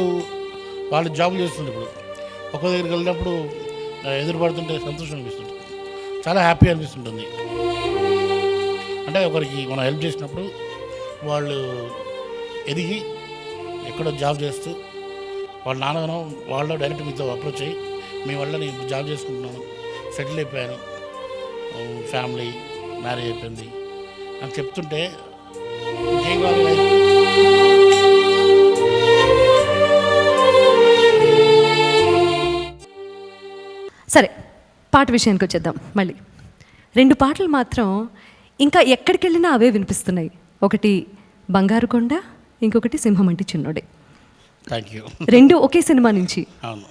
వాళ్ళు జాబులు చేస్తున్నారు. ఇప్పుడు ఒక్కో దగ్గరికి వెళ్ళినప్పుడు ఎదురుపడుతుంటే సంతోషం అనిపిస్తుంది, చాలా హ్యాపీ అనిపిస్తుంటుంది. అంటే ఒకరికి మనం హెల్ప్ చేసినప్పుడు వాళ్ళు ఎదిగి ఎక్కడో జాబ్ చేస్తూ వాళ్ళ నాన్నగానో వాళ్ళు డైరెక్ట్ మీతో అప్రోచ్ అయ్యి మీ వల్ల నేను జాబ్ చేసుకుంటున్నాను, సెటిల్ అయిపోయాను, ఫ్యామిలీ మ్యారేజ్ అయిపోయింది అని చెప్తుంటే ఇంకేం కావాలి. సరే, పాట విషయానికి వచ్చేద్దాం మళ్ళీ. 2 పాటలు మాత్రం ఇంకా ఎక్కడికి వెళ్ళినా అవే వినిపిస్తున్నాయి. ఒకటి బంగారు కొండ, ఇంకొకటి సింహమంటి చిన్నోడే. Thank you. 2 ఒకే సినిమా నుంచి. అవును,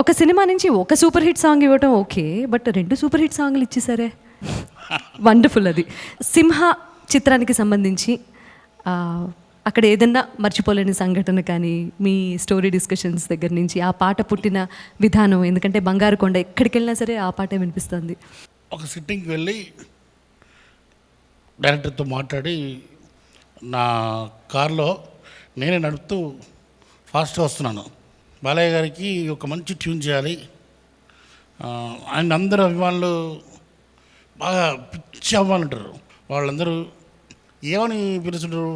ఒక సినిమా నుంచి ఒక సూపర్ హిట్ సాంగ్ ఇవ్వటం ఓకే, బట్ 2 సూపర్ హిట్ సాంగ్లు ఇచ్చేసారే, వండర్ఫుల్. అది సింహ చిత్రానికి సంబంధించి అక్కడ ఏదన్నా మర్చిపోలేని సంఘటన కానీ, మీ స్టోరీ డిస్కషన్స్ దగ్గర నుంచి ఆ పాట పుట్టిన విధానం, ఎందుకంటే బంగారు కొండ ఎక్కడికి వెళ్ళినా సరే ఆ పాటే వినిపిస్తుంది. ఒక సిట్టింగ్కి వెళ్ళి డైరెక్టర్తో మాట్లాడి నా కార్లో నేనే నడుపుతూ ఫాస్ట్గా వస్తున్నాను. బాలయ్య గారికి ఒక మంచి ట్యూన్ చేయాలి, ఆయన అందరూ అభిమానులు బాగా పిచ్చి అభిమానులు ఉంటారు. వాళ్ళందరూ ఏమని పిలుచుంటారు,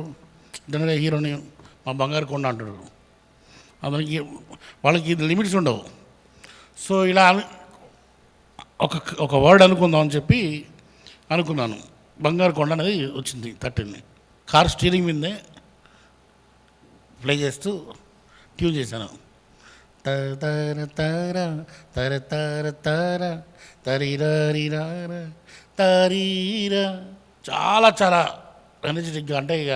జనరల్గా హీరోని మా బంగారు కొండ అంటారు. అందుకే వాళ్ళకి లిమిట్స్ ఉండవు. సో ఇలా ఒక వర్డ్ అనుకుందాం అని చెప్పి అనుకున్నాను. బంగారు కొండ అనేది వచ్చింది. 13 కార్ స్టీరింగ్ మీదే ప్లే చేస్తూ ట్యూన్ చేశాను. తర తర తర తర తర తరిరీరా తరీరా, చాలా చాలా ఎనర్జెటిక్గా, అంటే ఇక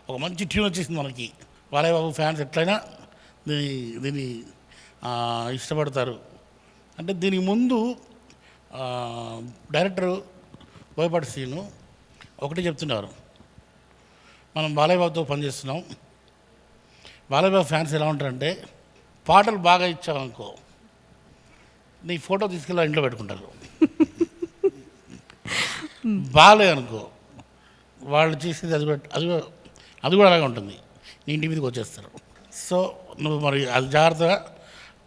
ఒక మంచి ట్యూన్ వచ్చేసింది మనకి. బాలయ్య బాబు ఫ్యాన్స్ ఎట్లయినా దీన్ని ఇష్టపడతారు. అంటే దీనికి ముందు డైరెక్టరు బోయపాటి సీను ఒకటి చెప్తున్నారు, మనం బాలయ్య బాబుతో పనిచేస్తున్నాం, బాలయ్య బాబు ఫ్యాన్స్ ఎలా ఉంటారంటే పాటలు బాగా ఇచ్చావనుకో నీ ఫోటో తీసుకెళ్ళి ఇంట్లో పెట్టుకుంటారు, బాగాలేదనుకో వాళ్ళు చేసేది అది కూడా అలాగే ఉంటుంది, నీ ఇంటి మీదకి వచ్చేస్తారు. సో నువ్వు మరి అది జాగ్రత్తగా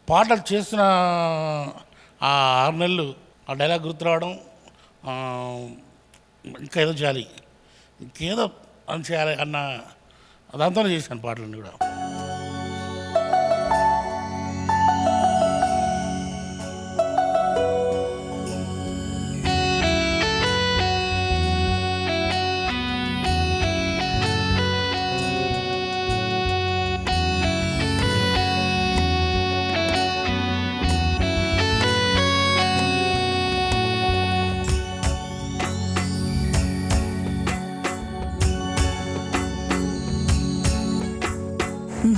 పాటలు చేస్తున్న ఆ 6 నెలలు ఆ డైలాగ్ గుర్తు రావడం, ఇంకా ఏదో చేయాలి, ఇంకేదో అని చేయాలి అన్న దాంతోనే చేశాను పాటలన్నీ కూడా.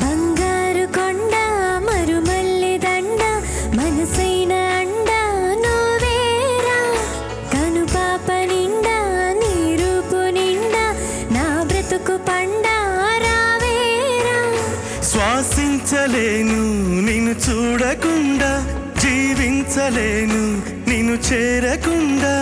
బంగారు కొండ మరుమల్లి దండ మనసైన అండ నువ్వేరా, కనుపాప నిండా నీ రూపు నిండా నా బ్రతుకు పండ రావేరా. శ్వాసించలేను నిన్ను చూడకుండా, జీవించలేను నిన్ను చేరకుండా.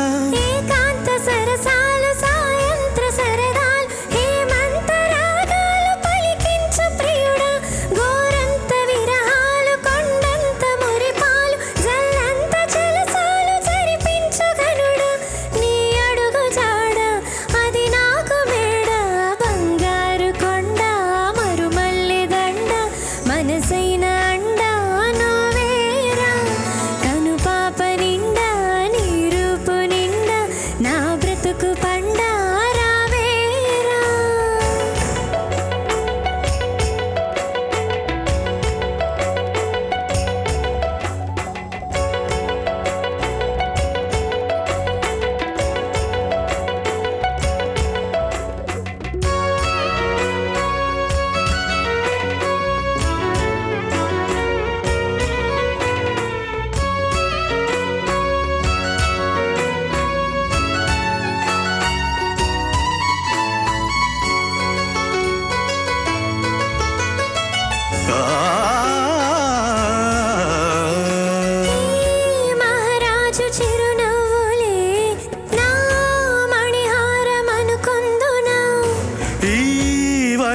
ఏకాంత సరసాలు సాయంత్ర సరదాలు హేమంత రాగాలు పలికించు ప్రియుడా, గోరంత విరహాలు కొండంత మురిపాలు జల్లంత జలసాలు జరిపించు గనుడా, నీ అడుగు జాడ అది నాకు మేడ. బంగారు కొండ మరుమల్లి దండ మనసైన అండ నువ్వేరా, కనుపాప నిండా నీ రూపు నిండా నా బ్రతుకు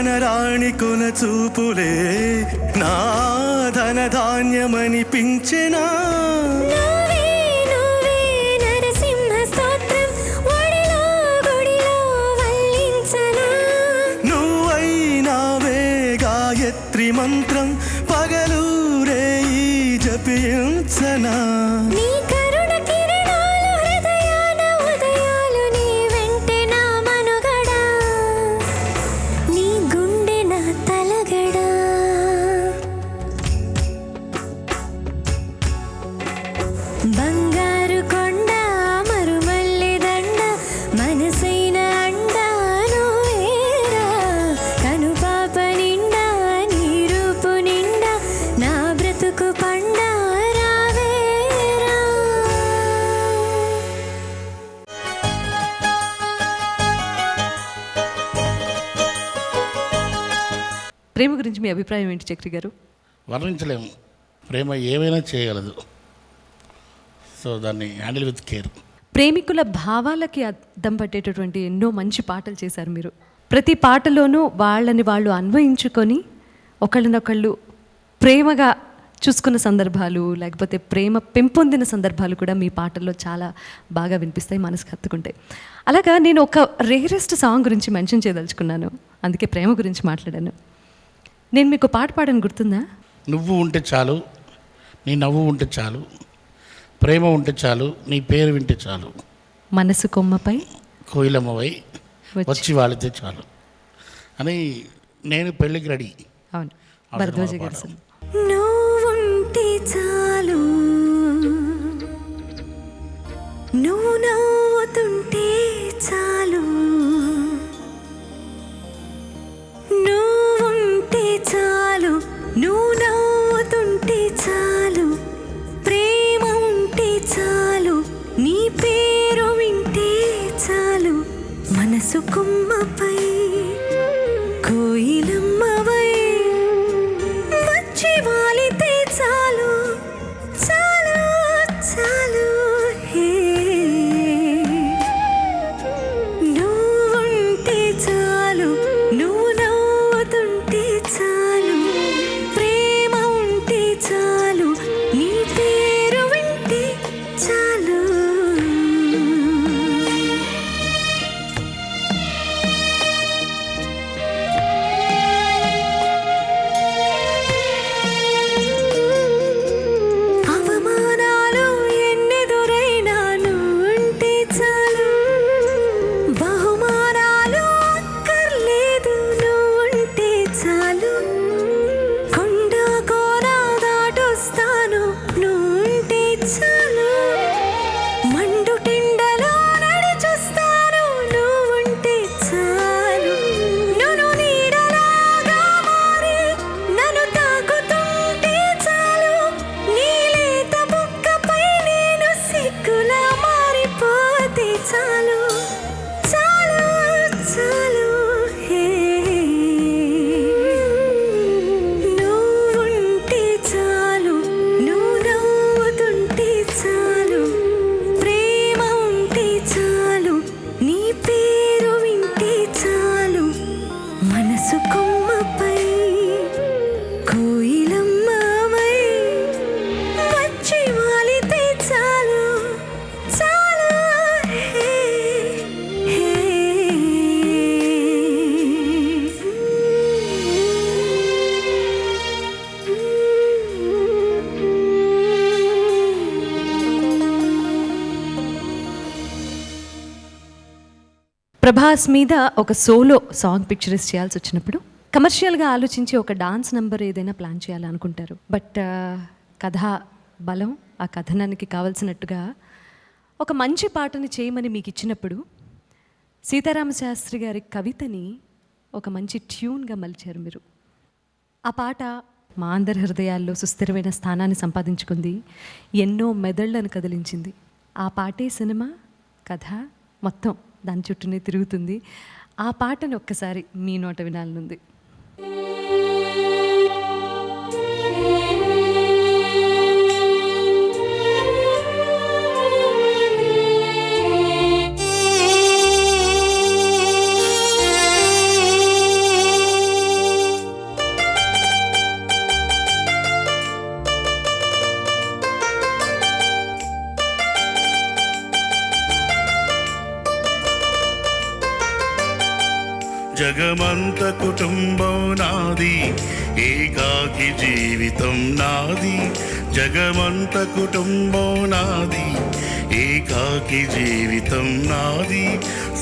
వనరాణి కొన చూపులే నా ధనధాన్యమనిపించెనా నువ్వే నువ్వే నరసింహ స్తోత్రం ఒడిలో గుడిలో వల్లించనా నువ్వైనావే గాయత్రి మంత్రం పగలు రేయి జపించనా నీ కరుణ కిరణాలు హృదయాన ఉదయాలు నీ వెంటే నా మనుగడ నీ గుండె నా తలగడ బంగారు కొండ మరుమల్లె దండ మనసైన అండ నువ్వేరా కనుపాప నిండా నీ రూపు నిండా నా బ్రతుకు పండ రావేరా ప్రేమ గురించి మీ అభిప్రాయం ఏంటి చక్రి గారు? వర్ణించలేము. ప్రేమ ఏమైనా చేయగలదు. సో దాన్ని హ్యాండిల్ విత్ కేర్. ప్రేమికుల భావాలకి అద్దం పట్టేటటువంటి ఎన్నో మంచి పాటలు చేశారు మీరు. ప్రతి పాటలోనూ వాళ్ళని వాళ్ళు అన్వయించుకొని ఒకళ్ళనొకళ్ళు ప్రేమగా చూసుకున్న సందర్భాలు, లేకపోతే ప్రేమ పెంపొందిన సందర్భాలు కూడా మీ పాటల్లో చాలా బాగా వినిపిస్తాయి, మనసుకు హత్తుకుంటాయి. అలాగా నేను ఒక రేరెస్ట్ సాంగ్ గురించి మెన్షన్ చేయదలుచుకున్నాను, అందుకే ప్రేమ గురించి మాట్లాడాను. నేను మీకు పాట పాడని గుర్తుందా? నువ్వు ఉంటే చాలు, నీ నవ్వు ఉంటే చాలు, ప్రేమ ఉంటే చాలు, నీ పేరు వింటే చాలు, మనసు కొమ్మపై కోయిలమ్మవై వచ్చి వాలితే చాలు అని నేను పెళ్ళికి రెడీ. అవును, భరద్వాజ గారు సార్. నువ్వుంటే చాలు నువ్వు నవ్వుతుంటే చాలు నువ్వుంటే చాలు నువ్వు నవ్వుతుంటే చాలు ప్రేమ ఉంటే చాలు నీ పేరు వింటే చాలు మనసు కొమ్మపై కోయిలమ్మవై వచ్చి వాలితే చాలు చాలు చాలు హే నువ్వుంటే చాలు నువ్వు నవ్వుతుంటే చాలు ప్రేమ ఉంటే చాలు నీ పేరు వింటే చాలు. అవమానాలు ఎన్నెదురైనా నువ్వుంటే చాలు బహుమానాలు అక్కర్లేదు నువ్వుంటే చాలు కొండ కోన దాటొస్తాను నువ్వుంటే చాలు మండు టెండలో నడిచొస్తాను నువ్వుంటే చాలు నన్ను నీడలాగా మారి నన్ను తాకుతుంటే చాలు నీలేత బుక్కపై నేను సిగ్గులా మారిపోతే చాలు చాలు చాలు హే నువ్వుంటే చాలు నువ్వు నవ్వుతుంటే చాలు ప్రేమ ఉంటే చాలు నీ పేరు వింటే చాలు మనసు కొమ్మపై కోయిలమ్మవై వచ్చి వాలితే చాలు చాలు హే హే ప్రభాస్ మీద ఒక సోలో సాంగ్ పిక్చరైజ్ చేయాల్సి వచ్చినప్పుడు కమర్షియల్గా ఆలోచించి ఒక డాన్స్ నెంబర్ ఏదైనా ప్లాన్ చేయాలనుకుంటారు. బట్ కథా బలం ఆ కథనానికి కావలసినట్టుగా ఒక మంచి పాటని చేయమని మీకు ఇచ్చినప్పుడు సీతారామ శాస్త్రి గారి కవితని ఒక మంచి ట్యూన్గా మలిచారు మీరు. ఆ పాట మా అందరి హృదయాల్లో సుస్థిరమైన స్థానాన్ని సంపాదించుకుంది, ఎన్నో మెదళ్లను కదిలించింది. ఆ పాటే సినిమా కథ మొత్తం దాని చుట్టూనే తిరుగుతుంది. ఆ పాటను ఒక్కసారి మీ నోట వినాలనుంది. జగమంత కుటుంబం నాది, ఏకాకి జీవితం నాది. జగమంత కుటుంబం నాది, ఏకాకి జీవితం నాది.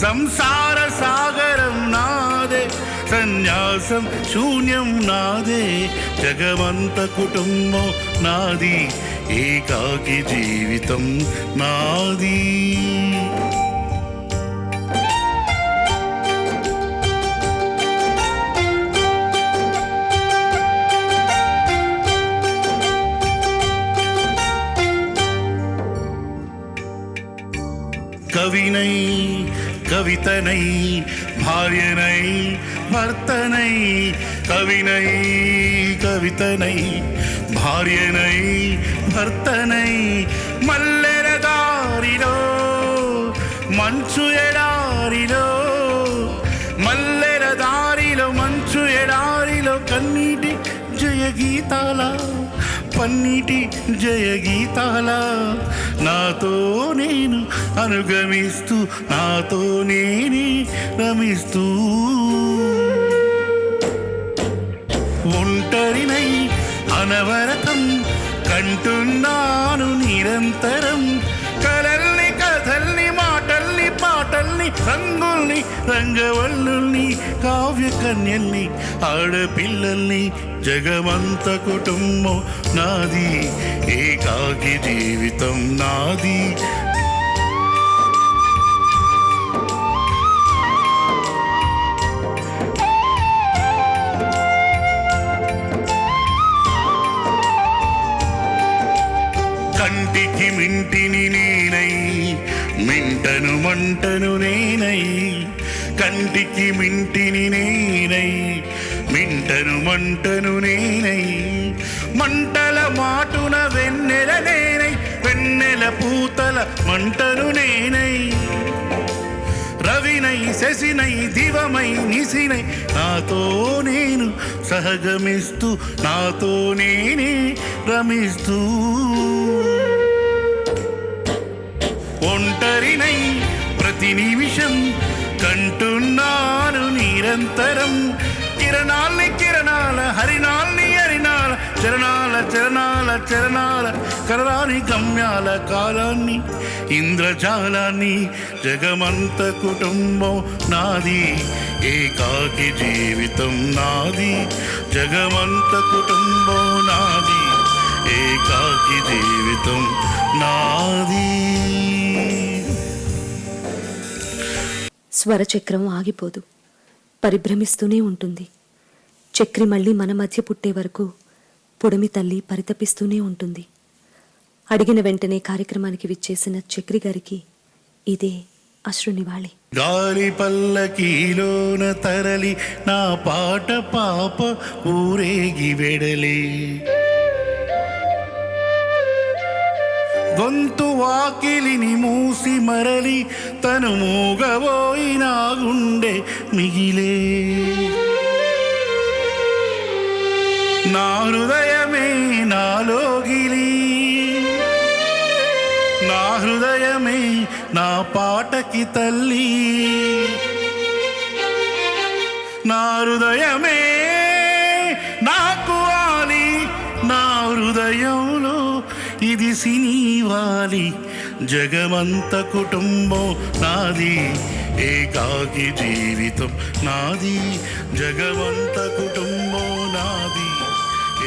సంసార సాగరం నాదే, సన్యాసం శూన్యం నాదే. జగమంత కుటుంబం నాది, ఏకాకి జీవితం నాది. கவினை கவிதனை பாரியனை பர்த்தனை. கவினை கவிதனை భార్యనై భర్తనై. మల్లెల దారిలో మంచు ఎడారిలో, మల్లెల దారిలో మంచు ఎడారిలో కన్నీటి జయ గీతాల, పన్నీటి జయ గీతాల. నాతో నేను అనుగమిస్తూ, నాతో నేనే రమిస్తూ, ఒంటరినై అనవరతం కంటున్నాను నిరంతరం. కలల్ని కథల్ని మాటల్ని పాటల్ని రంగుల్ని రంగవల్లుల్ని కావ్య కన్యల్ని ఆడపిల్లల్ని. జగమంత కుటుంబం నాది, ఏకాకి జీవితం నాది. కంటికి మింటిని నేనై, మింటను మంటను నేనై. కంటికి మింటిని నేనై, మింటను మంటను నేనై. మంటల మాటున వెన్నెల నేనై, వెన్నెల పూతల మంటను నేనై. రవినై శశినై దివమై నిశినై, నాతో నేను సహగమిస్తూ, నాతో నేనే రమిస్తూ. ఒంటరినై ప్రతి నిమిషం కంటున్నాను నిరంతరం. కిరణాల్ని కిరణాల, హరినాల్ని హరినాల, చరణాల చరణాల చరణాల, కరరాని గమ్యాల కాలాన్ని ఇంద్రజాలాన్ని. జగమంత కుటుంబం నాది, ఏకాకి జీవితం నాది. జగమంత కుటుంబం నాది, ఏకాకి జీవితం నాది. స్వరచక్రం ఆగిపోదు, పరిభ్రమిస్తూనే ఉంటుంది. చక్రి మళ్ళీ మన మధ్య పుట్టే వరకు పొడమి తల్లి పరితపిస్తూనే ఉంటుంది. అడిగిన వెంటనే కార్యక్రమానికి విచ్చేసిన చక్రి గారికి ఇదే అశ్రునివాళి. గాలి పల్లకీలోన తరలి నా పాట పాప ఊరేగి వెడలే. గొంతు వాకిలిని మూసి మరలి తను మూగబోయిన గుండె మిగిలే. నా హృదయమే నాలోగిలి, నా హృదయమే నా పాటకి తల్లి. నా హృదయమే నాకు వాలి, నా హృదయంలో ఇది సినీవాలి. జగమంత కుటుంబం నాది, ఏకాకి జీవితం నాది. జగమంత కుటుంబం నాది,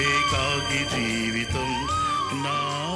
ఏకాకి జీవితం నాది.